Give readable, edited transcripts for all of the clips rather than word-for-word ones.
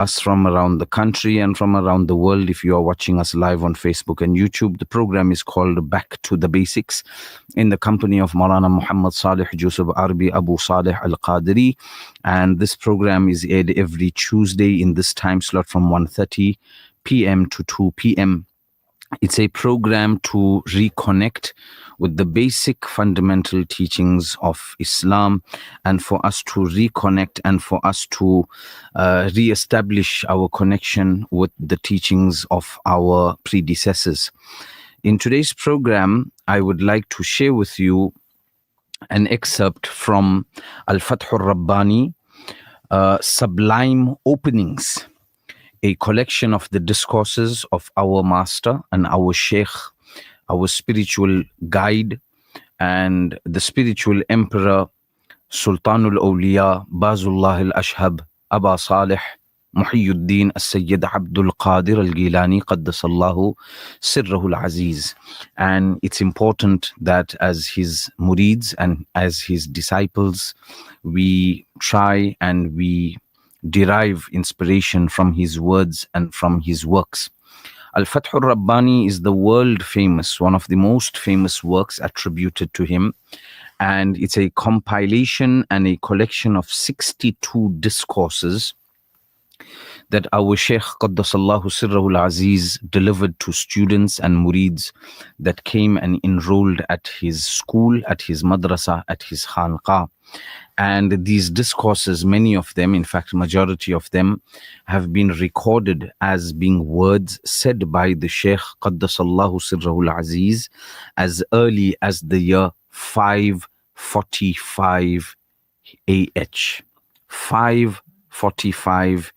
us from around the country and from around the world. If you are watching us live on Facebook and YouTube, the program is called Back to the Basics, in the company of Maulana Muhammad Salih Jusuf Arbi Abu Salih Al Qadiri. And this program is aired every Tuesday in this time slot from 1:30 p.m. to 2 p.m. It's a program to reconnect with the basic fundamental teachings of Islam, and for us to reconnect and for us to re-establish our connection with the teachings of our predecessors. In today's program, I would like to share with you an excerpt from Al-Fath al-Rabbani, Sublime Openings, a collection of the discourses of our master and our sheikh, our spiritual guide, and the spiritual emperor, Sultanul Awliya, Bazullah al-Ashhab, Aba Salih, Muhyiddin al-Sayyid Abdul Qadir al-Gilani, Qaddasallahu Sirrahul Aziz. And it's important that as his murids and as his disciples, we try and we derive inspiration from his words and from his works. Al-Fath al-Rabbani is the world famous, one of the most famous works attributed to him. And it's a compilation and a collection of 62 discourses that our Shaykh Qaddasallahu Sirrahul Aziz delivered to students and murids that came and enrolled at his school, at his madrasa, at his khanqah. And these discourses, many of them, in fact, majority of them, have been recorded as being words said by the Shaykh Qaddasallahu Sirrahul Aziz as early as the year 545 AH. 545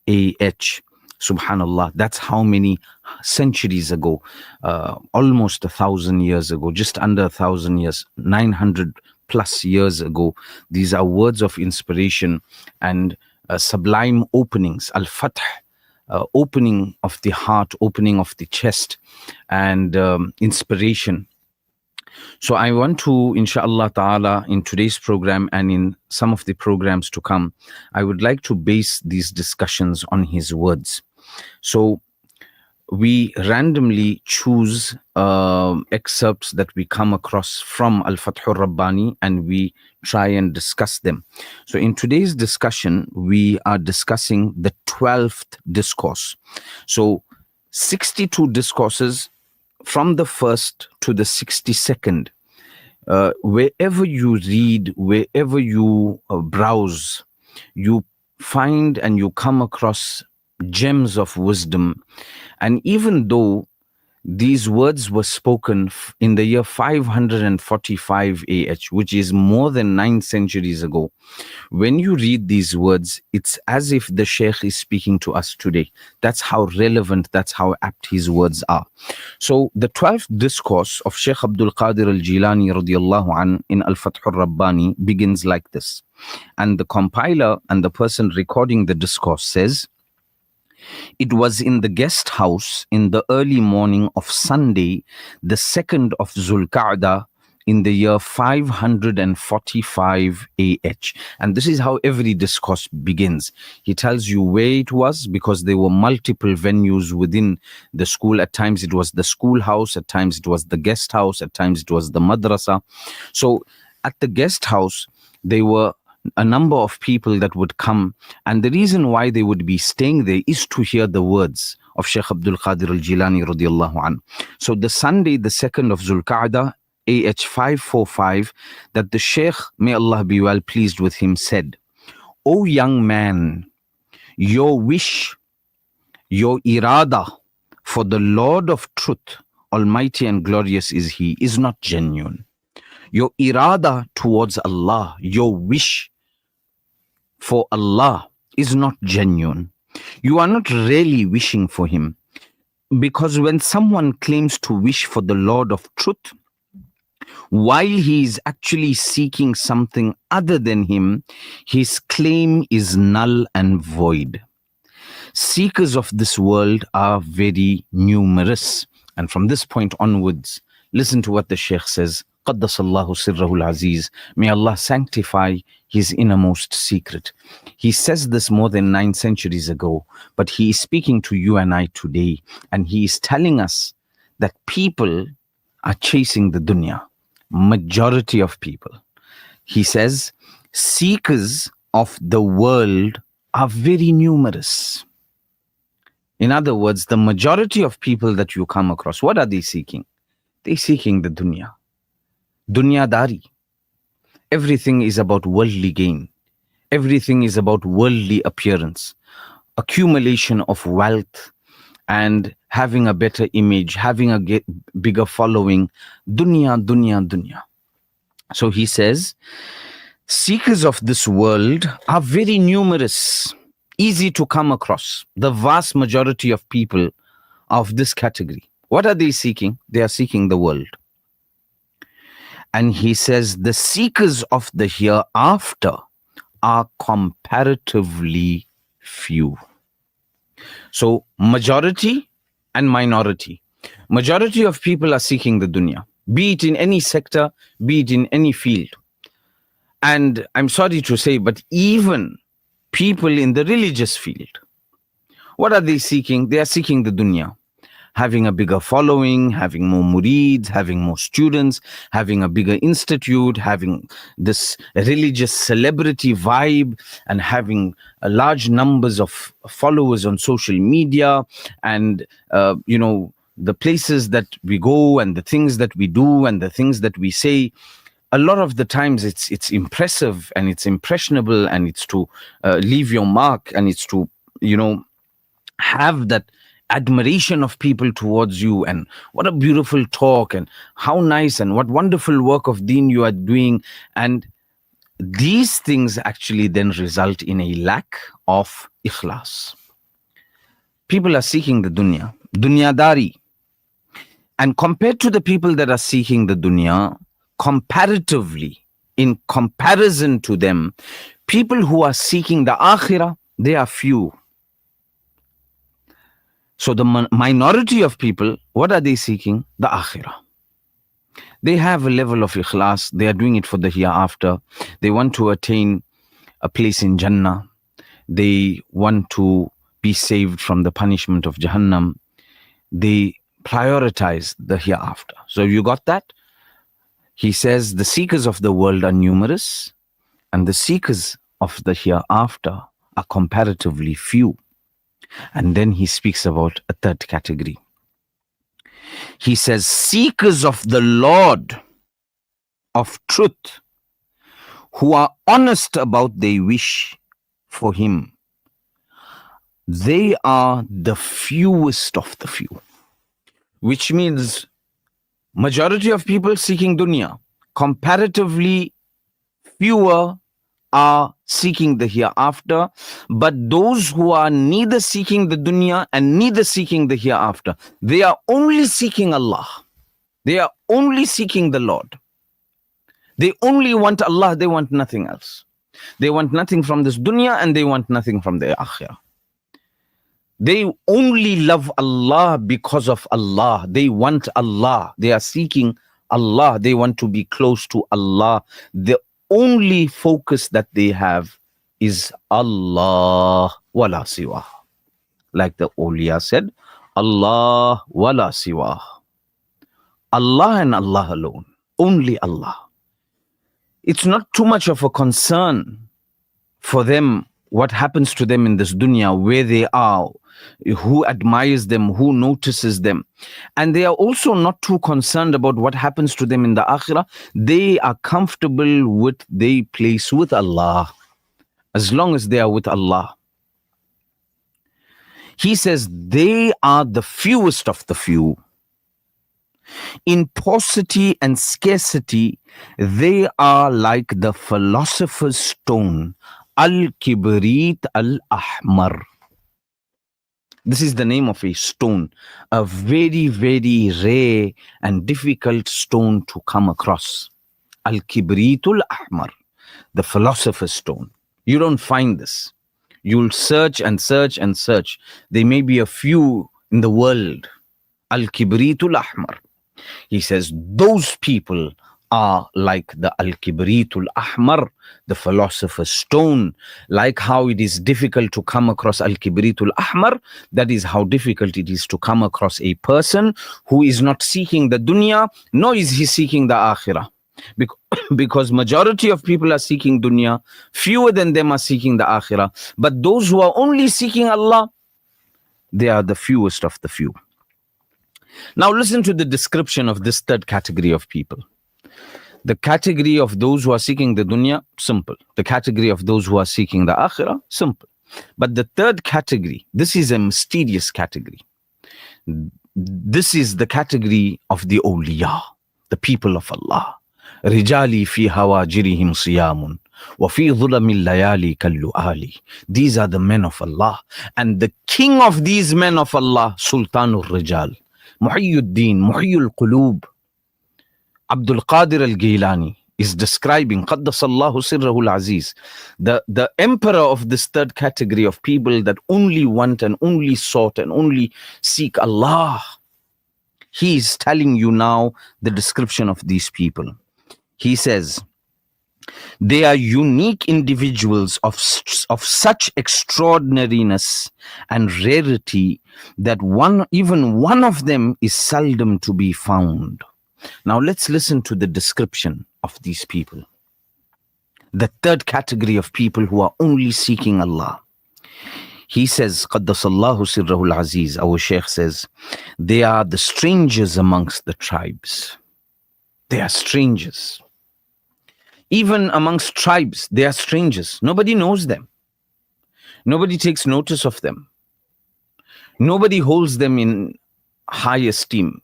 AH. Subhanallah, that's how many centuries ago, almost 1,000 years ago, just under 1,000 years, 900 plus years ago. These are words of inspiration and sublime openings, al-fath, opening of the heart, opening of the chest, and inspiration. So I want to, inshallah ta'ala, in today's program and in some of the programs to come, I would like to base these discussions on his words. So we randomly choose excerpts that we come across from Al-Fath al-Rabbani, and we try and discuss them. So in today's discussion, we are discussing the 12th discourse. So 62 discourses from the first to the 62nd. Wherever you read, wherever you browse, you find and you come across gems of wisdom. And even though these words were spoken in the year 545 AH, which is more than 9 centuries ago, when you read these words, it's as if the Shaykh is speaking to us today. That's how relevant, that's how apt his words are. So the 12th discourse of Shaykh Abdul Qadir al-Jilani radiallahu an in Al-Fath al-Rabbani begins like this. And the compiler and the person recording the discourse says, "It was in the guest house in the early morning of Sunday, the 2nd of Zulqa'dah, in the year 545 AH. And this is how every discourse begins. He tells you where it was, because there were multiple venues within the school. At times it was the schoolhouse, at times it was the guest house, at times it was the madrasa. So at the guest house, there were a number of people that would come, and the reason why they would be staying there is to hear the words of Shaykh Abdul Qadir al-Jilani radiallahu anhu. So the Sunday, the 2nd of Zulqa'dah, AH 545, that the Shaykh, may Allah be well pleased with him, said, "O young man, your wish, your irada for the Lord of truth, almighty and glorious is He, is not genuine. Your irada towards Allah, your wish for Allah is not genuine. You are not really wishing for Him. Because when someone claims to wish for the Lord of truth, while he is actually seeking something other than Him, his claim is null and void. Seekers of this world are very numerous." And from this point onwards, listen to what the Shaykh says, Qaddasallahu Sirrahul Aziz. May Allah sanctify his innermost secret. He says this more than 9 centuries ago, but he is speaking to you and I today, and he is telling us that people are chasing the dunya. Majority of people. He says, seekers of the world are very numerous. In other words, the majority of people that you come across, what are they seeking? They're seeking the dunya. Dunyadari. Everything is about worldly gain. Everything is about worldly appearance, accumulation of wealth, and having a better image, having a bigger following. Dunya, dunya, dunya. So he says, seekers of this world are very numerous, easy to come across. The vast majority of people of this category. What are they seeking? They are seeking the world. And he says the seekers of the hereafter are comparatively few. So majority and minority. Majority of people are seeking the dunya, be it in any sector, be it in any field. And I'm sorry to say, but even people in the religious field, what are they seeking? They are seeking the dunya. Having a bigger following, having more murids, having more students, having a bigger institute, having this religious celebrity vibe, and having large numbers of followers on social media, and the places that we go and the things that we do and the things that we say. A lot of the times it's impressive and it's impressionable, and it's to leave your mark, and it's to have that admiration of people towards you, and what a beautiful talk, and how nice and what wonderful work of deen you are doing. And these things actually then result in a lack of ikhlas. People are seeking the dunya, dunyadari. And compared to the people that are seeking the dunya, comparatively, in comparison to them, people who are seeking the akhirah, they are few. So the minority of people, what are they seeking? The akhirah. They have a level of ikhlas. They are doing it for the hereafter. They want to attain a place in Jannah. They want to be saved from the punishment of Jahannam. They prioritize the hereafter. So you got that? He says the seekers of the world are numerous, and the seekers of the hereafter are comparatively few. And then he speaks about a third category. He says, seekers of the Lord of truth, who are honest about their wish for him, they are the fewest of the few. Which means majority of people seeking dunya, comparatively fewer are seeking the hereafter. But those who are neither seeking the dunya and neither seeking the hereafter, they are only seeking Allah. They are only seeking the Lord. They only want Allah, they want nothing else. They want nothing from this dunya, and they want nothing from the akhirah. They only love Allah because of Allah. They want Allah. They are seeking Allah. They want to be close to Allah. The only focus that they have is Allah wala siwa. Like the awliya said, Allah wala siwa. Allah and Allah alone. Only Allah. It's not too much of a concern for them what happens to them in this dunya, where they are, who admires them, who notices them. And they are also not too concerned about what happens to them in the akhirah. They are comfortable with their place with Allah, as long as they are with Allah. He says they are the fewest of the few. In paucity and scarcity, they are like the philosopher's stone, Al-Kibrit Al-Ahmar. This is the name of a stone, a very, very rare and difficult stone to come across. Al-Kibritul Ahmar, the philosopher's stone. You don't find this. You'll search and search and search. There may be a few in the world. Al-Kibritul Ahmar. He says those people are like the Al-Kibritul Ahmar, the philosopher's stone. Like how it is difficult to come across Al-Kibritul Ahmar, that is how difficult it is to come across a person who is not seeking the dunya, nor is he seeking the akhirah. Because majority of people are seeking dunya, fewer than them are seeking the akhirah. But those who are only seeking Allah, they are the fewest of the few. Now listen to the description of this third category of people. The category of those who are seeking the dunya, simple. The category of those who are seeking the akhirah, simple. But the third category, this is a mysterious category. This is the category of the awliya, the people of Allah. Rijali fi hawajirihim siyamun wa fi dhulamil layali kalluali. These are the men of Allah. And the king of these men of Allah, Sultanul Rijal, Muhyiddin, Muhyul Qulub, Abdul Qadir al-Gilani, is describing Qaddasallahu Sirrahul Aziz, the emperor of this third category of people that only want and only sought and only seek Allah. He is telling you now the description of these people. He says, they are unique individuals of such extraordinariness and rarity that even one of them is seldom to be found. Now let's listen to the description of these people. The third category of people who are only seeking Allah. He says, Qaddasallahu Sirrahul Aziz, our Shaykh says, they are the strangers amongst the tribes. They are strangers. Even amongst tribes, they are strangers. Nobody knows them. Nobody takes notice of them. Nobody holds them in high esteem.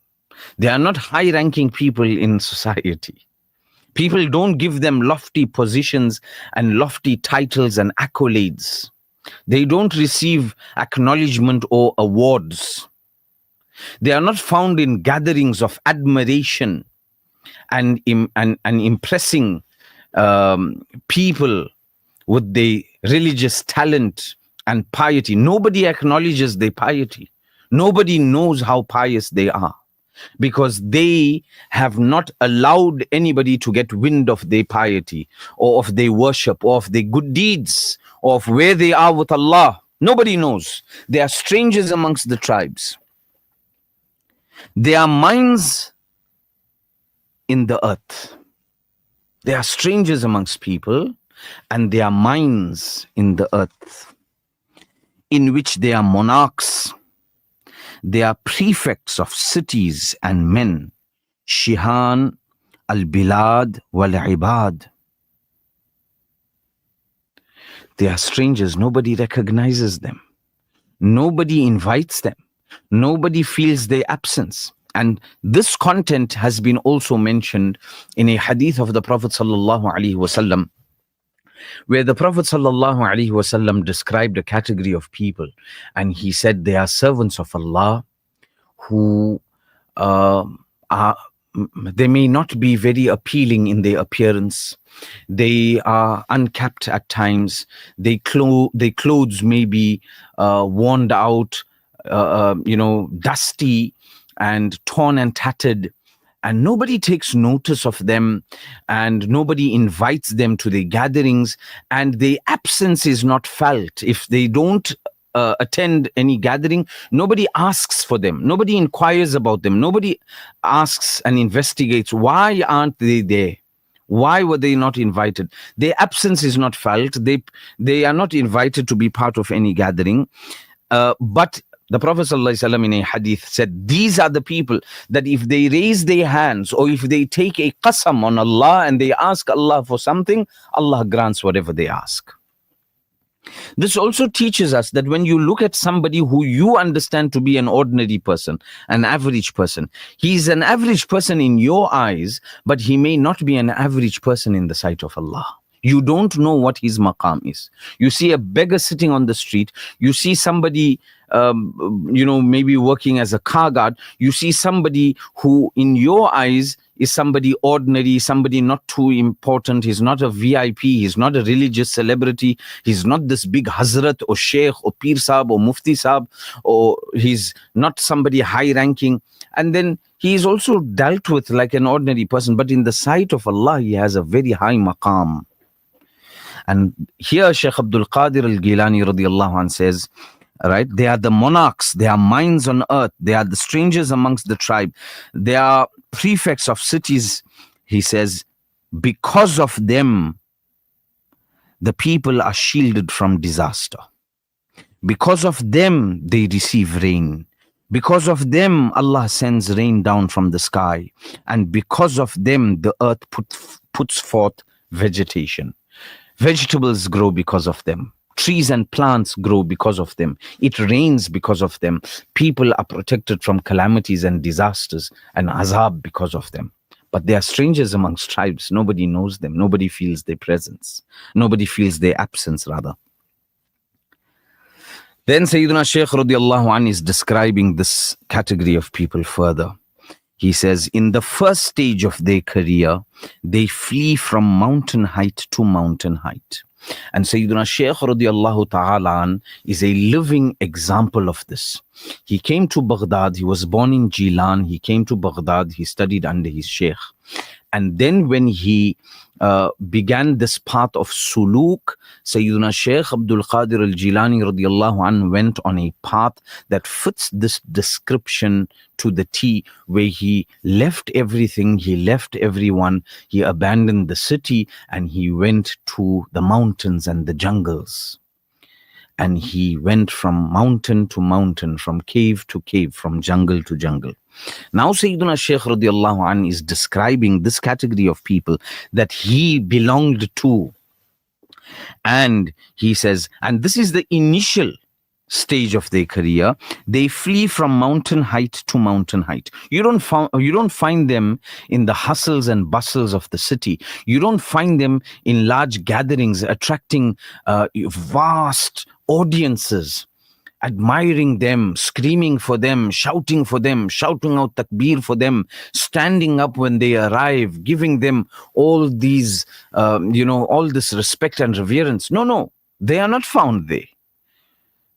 They are not high-ranking people in society. People don't give them lofty positions and lofty titles and accolades. They don't receive acknowledgement or awards. They are not found in gatherings of admiration and impressing people with their religious talent and piety. Nobody acknowledges their piety. Nobody knows how pious they are, because they have not allowed anybody to get wind of their piety or of their worship or of their good deeds or of where they are with Allah. Nobody knows. They are strangers amongst the tribes. They are minds in the earth. They are strangers amongst people, and they are minds in the earth, in which they are monarchs. They are prefects of cities and men. Shihan al-bilad wal-ibad. They are strangers. Nobody recognizes them. Nobody invites them. Nobody feels their absence. And this content has been also mentioned in a hadith of the Prophet sallallahu alaihi wasallam, where the Prophet sallallahu alaihi wasallam described a category of people, and he said they are servants of Allah who they may not be very appealing in their appearance. They are unkept at times. Their clothes may be worn out, dusty and torn and tattered, and nobody takes notice of them, and nobody invites them to their gatherings, and their absence is not felt. If they don't attend any gathering, nobody asks for them. Nobody inquires about them. Nobody asks and investigates, why aren't they there? Why were they not invited? Their absence is not felt. They are not invited to be part of any gathering. But the Prophet ﷺ in a hadith said, these are the people that if they raise their hands or if they take a qasam on Allah and they ask Allah for something, Allah grants whatever they ask. This also teaches us that when you look at somebody who you understand to be an ordinary person, an average person, he is an average person in your eyes, but he may not be an average person in the sight of Allah. You don't know what his maqam is. You see a beggar sitting on the street. You see somebody, maybe working as a car guard. You see somebody who in your eyes is somebody ordinary, somebody not too important. He's not a VIP. He's not a religious celebrity. He's not this big Hazrat or Sheikh or Pir Sahib or Mufti Sahib, or he's not somebody high ranking. And then he is also dealt with like an ordinary person. But in the sight of Allah, he has a very high maqam. And here Shaykh Abdul Qadir al-Gilani radiallahu anh says, right, they are the monarchs, they are minds on earth, they are the strangers amongst the tribe, they are prefects of cities. He says, because of them, the people are shielded from disaster. Because of them, they receive rain. Because of them, Allah sends rain down from the sky. And because of them, the earth puts forth vegetation. Vegetables grow because of them. Trees and plants grow because of them. It rains because of them. People are protected from calamities and disasters and azab because of them. But they are strangers amongst tribes. Nobody knows them. Nobody feels their presence. Nobody feels their absence, rather. Then Sayyidina Shaykh radiallahu anh is describing this category of people further. He says, in the first stage of their career, they flee from mountain height to mountain height. And Sayyidina Shaykh radiallahu ta'ala an is a living example of this. He came to Baghdad, he was born in Jilan, he came to Baghdad, he studied under his Shaykh. And then when he began this path of suluk, Sayyidina Shaykh Abdul Qadir al-Jilani radiallahu anh went on a path that fits this description to the T, where he left everything, he left everyone, he abandoned the city, and he went to the mountains and the jungles. And he went from mountain to mountain, from cave to cave, from jungle to jungle. Now Sayyidina Shaykh radiallahu anh is describing this category of people that he belonged to. And he says, and this is the initial stage of their career. They flee from mountain height to mountain height. You don't find them in the hustles and bustles of the city. You don't find them in large gatherings attracting vast audiences, admiring them, screaming for them, shouting out takbir for them, standing up when they arrive, giving them all these, all this respect and reverence. No, they are not found there.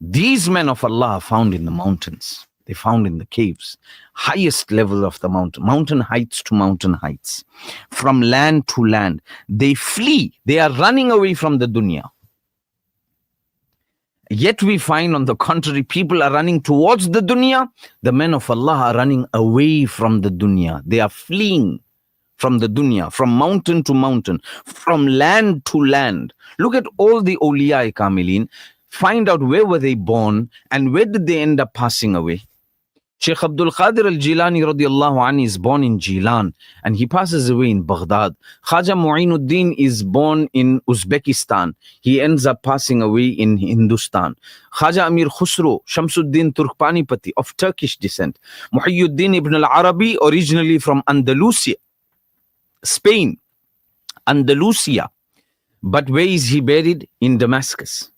These men of Allah are found in the mountains. They found in the caves, highest level of the mountain heights to mountain heights, from land to land. They flee. They are running away from the dunya. Yet we find, on the contrary, people are running towards the dunya. The men of Allah are running away from the dunya. They are fleeing from the dunya, from mountain to mountain, from land to land. Look at all the awliya kamilin. Find out where were they born and where did they end up passing away. Shaykh Abdul Qadir al-Jilani radiallahu anhu is born in Jilan and he passes away in Baghdad. Khaja Mu'inuddin is born in Uzbekistan. He ends up passing away in Hindustan. Khaja Amir Khusro, Shamsuddin Turkpanipati of Turkish descent. Muhyiddin ibn al-Arabi, originally from Andalusia, Spain, Andalusia. But where is he buried? In Damascus.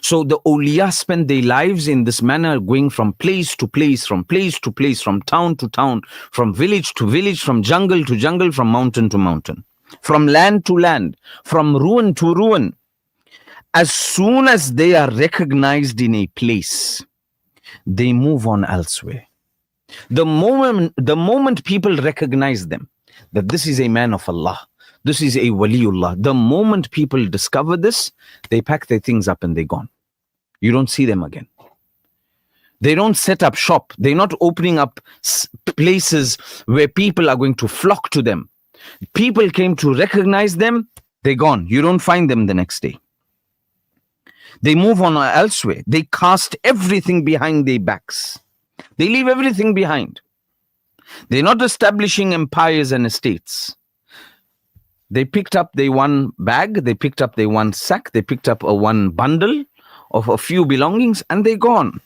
So the awliya spend their lives in this manner, going from place to place, from place to place, from town to town, from village to village, from jungle to jungle, from mountain to mountain, from land to land, from ruin to ruin. As soon as they are recognized in a place, they move on elsewhere. The moment people recognize them, that this is a man of Allah, this is a waliullah, the moment people discover this, they pack their things up and they're gone. You don't see them again. They don't set up shop. They're not opening up places where people are going to flock to them. People came to recognize them, they're gone. You don't find them the next day. They move on elsewhere. They cast everything behind their backs. They leave everything behind. They're not establishing empires and estates. They picked up their one bag, they picked up their one sack, they picked up a one bundle of a few belongings, and they're gone.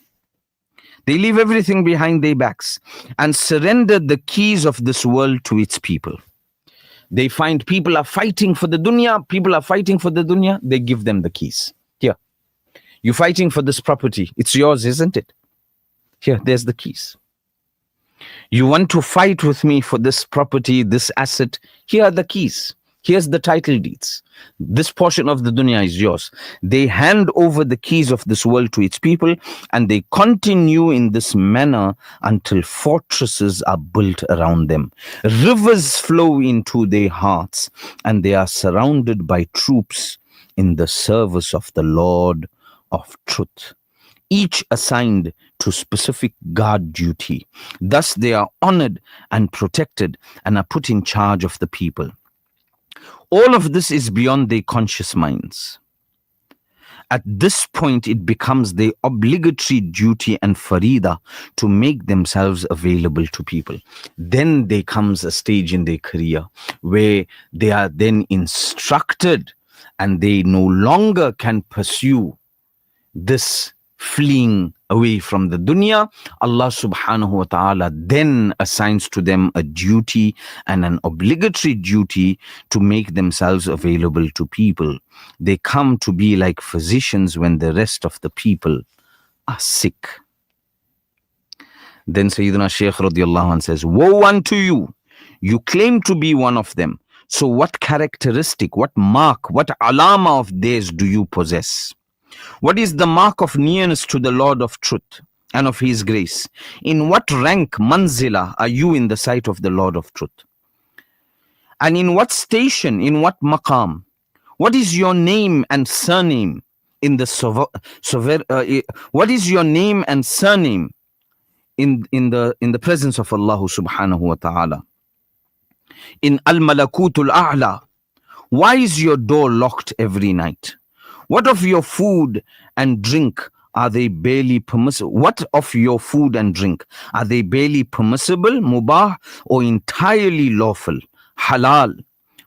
They leave everything behind their backs and surrender the keys of this world to its people. They find people are fighting for the dunya, they give them the keys. Here, you're fighting for this property, it's yours, isn't it? Here, there's the keys. You want to fight with me for this property, this asset? Here are the keys. Here's the title deeds. This portion of the dunya is yours. They hand over the keys of this world to its people, and they continue in this manner until fortresses are built around them. Rivers flow into their hearts, and they are surrounded by troops in the service of the Lord of truth, each assigned to specific guard duty. Thus they are honored and protected and are put in charge of the people. All of this is beyond their conscious minds. At this point, it becomes their obligatory duty and farida to make themselves available to people. Then there comes a stage in their career where they are then instructed and they no longer can pursue this fleeing away from the dunya. Allah subhanahu wa ta'ala then assigns to them a duty and an obligatory duty to make themselves available to people. They come to be like physicians when the rest of the people are sick. Then Sayyidina Shaykh radiallahu anh says, woe unto you, you claim to be one of them. So what characteristic, what mark, what alama of theirs do you possess? What is the mark of nearness to the Lord of truth and of his grace? In what rank, manzila, are you in the sight of the Lord of truth? And in what station, in what maqam? What is your name and surname in the what is your name and surname in the presence of Allah subhanahu wa ta'ala? In al-malakutul a'la, why is your door locked every night? What of your food and drink? Are they barely permissible? What of your food and drink? Are they barely permissible, mubah, or entirely lawful, halal?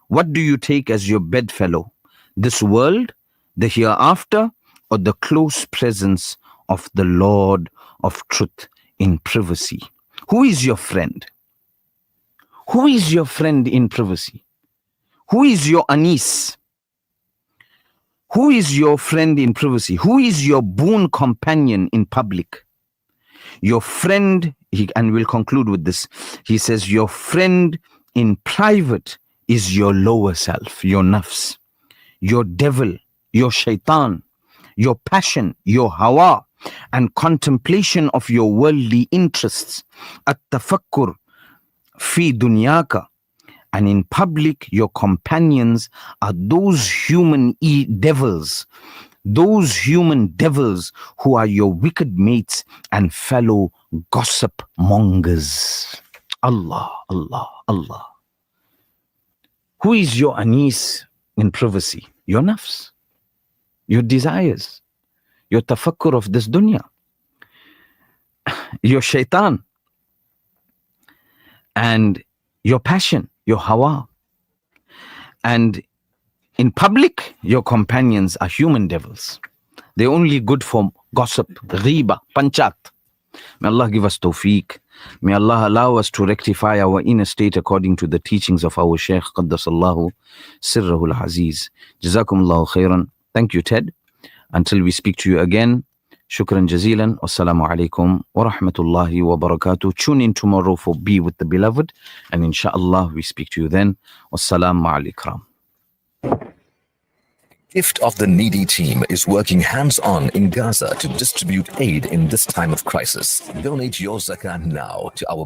What do you take as your bedfellow? This world, the hereafter, or the close presence of the Lord of truth in privacy? Who is your friend? Who is your friend in privacy? Who is your anis? Who is your friend in privacy? Who is your boon companion in public? Your friend, and we'll conclude with this. He says, your friend in private is your lower self, your nafs, your devil, your shaitan, your passion, your hawa, and contemplation of your worldly interests. At-tafakkur fi dunyaka. And in public, your companions are those human devils, those human devils who are your wicked mates and fellow gossip mongers. Allah, Allah, Allah. Who is your anis in privacy? Your nafs, your desires, your tafakkur of this dunya, your shaitan, and your passion, your hawa. And in public, your companions are human devils. They're only good for gossip, ghiba, panchat. May Allah give us tawfiq. May Allah allow us to rectify our inner state according to the teachings of our Shaykh Qaddasallahu Sirrahul Aziz. Jazakumullahu khairan. Thank you, Ted. Until we speak to you again, shukran jazilan. Wassalamu alaikum wa rahmatullahi wa barakatuh. Tune in tomorrow for Be with the Beloved, and inshallah we speak to you then. Wassalamu alaikum. Gift of the Needy team is working hands-on in Gaza to distribute aid in this time of crisis. Donate your zakah now to our